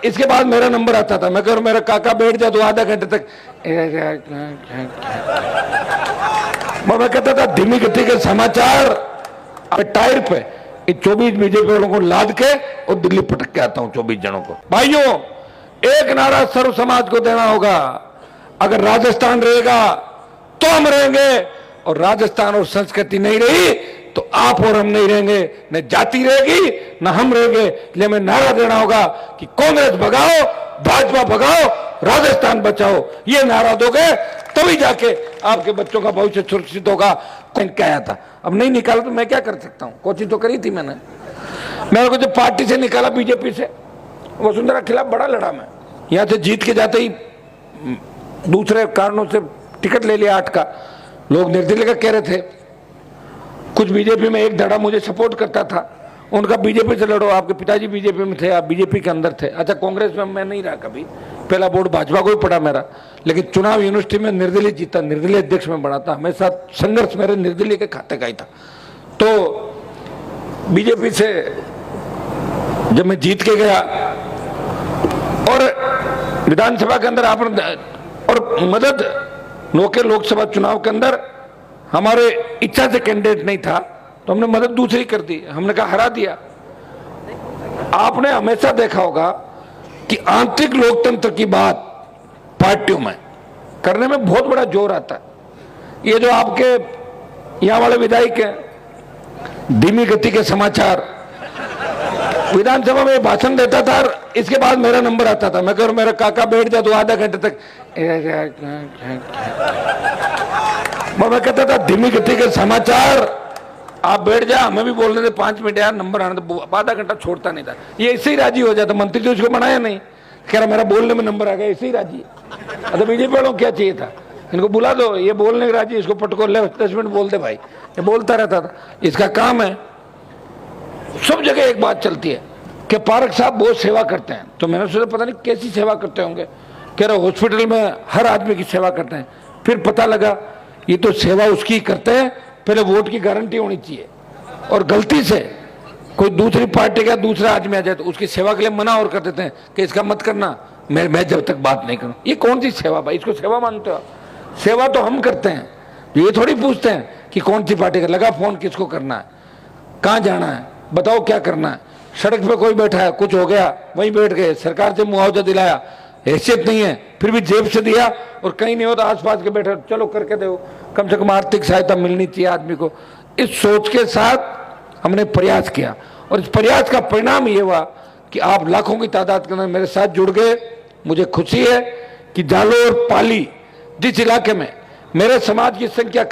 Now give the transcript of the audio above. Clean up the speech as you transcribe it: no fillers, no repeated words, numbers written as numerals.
इसके बाद मेरा नंबर आता था, मैं कह रहा मेरा काका बैठ जाए तो आधा घंटे तक मैं कहता था धीमी गति के समाचार टायर पे 24 बीजेपी वालों को लाद के और दिल्ली पटक के आता हूं 24 जनों को। भाइयों, एक नारा सर्व समाज को देना होगा, अगर राजस्थान रहेगा तो हम रहेंगे, और राजस्थान और संस्कृति नहीं रही तो आप और हम नहीं रहेंगे, न जाति रहेगी न हम रहेंगे। इसलिए हमें नारा देना होगा कि कांग्रेस भगाओ, भाजपा भगाओ, राजस्थान बचाओ। ये नारा दोगे तभी जाके आपके बच्चों का भविष्य सुरक्षित होगा। क्या था, अब नहीं निकाला तो मैं क्या कर सकता हूं? कोशिश तो करी थी मैंने। मेरे को जो पार्टी से निकाला बीजेपी से, वसुंधरा खिलाफ बड़ा लड़ा मैं। यहां से जीत के जाते ही दूसरे कारणों से टिकट ले लिया 8 का। लोग निर्दलीय का कह रहे थे, कुछ बीजेपी में एक धड़ा मुझे सपोर्ट करता था, उनका बीजेपी से लड़ो, आपके पिताजी बीजेपी में थे, आप बीजेपी के अंदर थे। अच्छा, कांग्रेस में मैं नहीं रहा कभी, पहला वोट भाजपा को ही पड़ा मेरा, लेकिन चुनाव यूनिवर्सिटी में निर्दलीय जीता, निर्दलीय अध्यक्ष में बना था। हमेशा संघर्ष मेरे निर्दलीय के खाते का ही था। तो बीजेपी से जब मैं जीत के गया और विधानसभा के अंदर आपने और मदद नौके लोकसभा चुनाव के अंदर हमारे इच्छा से कैंडिडेट नहीं था तो हमने मदद दूसरी कर दी, हमने कहा हरा दिया। आपने हमेशा देखा होगा कि आंतरिक लोकतंत्र की बात पार्टियों में करने में बहुत बड़ा जोर आता है। ये जो आपके यहां वाले विधायक हैं, धीमी गति के समाचार, विधानसभा में भाषण देता था और इसके बाद मेरा नंबर आता था, मैं कह रहा मेरा काका बैठ जाए तो आधा घंटे तक मैं कहता था धीमी गति के समाचार, आप बैठ जाए, हमें भी बोलने थे 5 मिनट यार, नंबर आने तो आधा घंटा छोड़ता नहीं था। ये इससे ही राजी हो जाता, मंत्री तो उसको बनाया नहीं, कह रहा मेरा बोलने में नंबर आ गया, इससे ही राजी। तो बीजेपी वालों को क्या चाहिए था, इनको बुला दो, ये बोलने के राजी, इसको पटको ले 10 मिनट बोल दे भाई, ये बोलता रहता था, इसका काम है। सब जगह एक बात चलती है कि पारक साहब बहुत सेवा करते हैं, तो मैंने सोचा पता नहीं कैसी सेवा करते होंगे, कह रहे हॉस्पिटल में हर आदमी की सेवा करते हैं। फिर पता लगा ये तो सेवा उसकी करते हैं, पहले वोट की गारंटी होनी चाहिए, और गलती से कोई दूसरी पार्टी का दूसरा आदमी आ जाए तो उसकी सेवा के लिए मना और कर देते हैं कि इसका मत करना, मैं जब तक बात नहीं करूं। ये कौन सी सेवा भाई, इसको सेवा मानते हो? सेवा तो हम करते हैं, ये थोड़ी पूछते हैं कि कौन सी पार्टी का लगा फोन, किसको करना है, कहाँ जाना है, बताओ क्या करना है। सड़क पे कोई बैठा है, कुछ हो गया वहीं बैठ गए, सरकार से मुआवजा दिलाया, हैसियत नहीं है फिर भी जेब से दिया, और कहीं नहीं होता आसपास के बैठे चलो करके दो, कम से कम आर्थिक सहायता मिलनी चाहिए आदमी को। इस सोच के साथ हमने प्रयास किया, और इस प्रयास का परिणाम ये हुआ कि आप लाखों की तादाद के अंदर मेरे साथ जुड़ गए। मुझे खुशी है कि जालोर पाली जिस इलाके में मेरे समाज की संख्या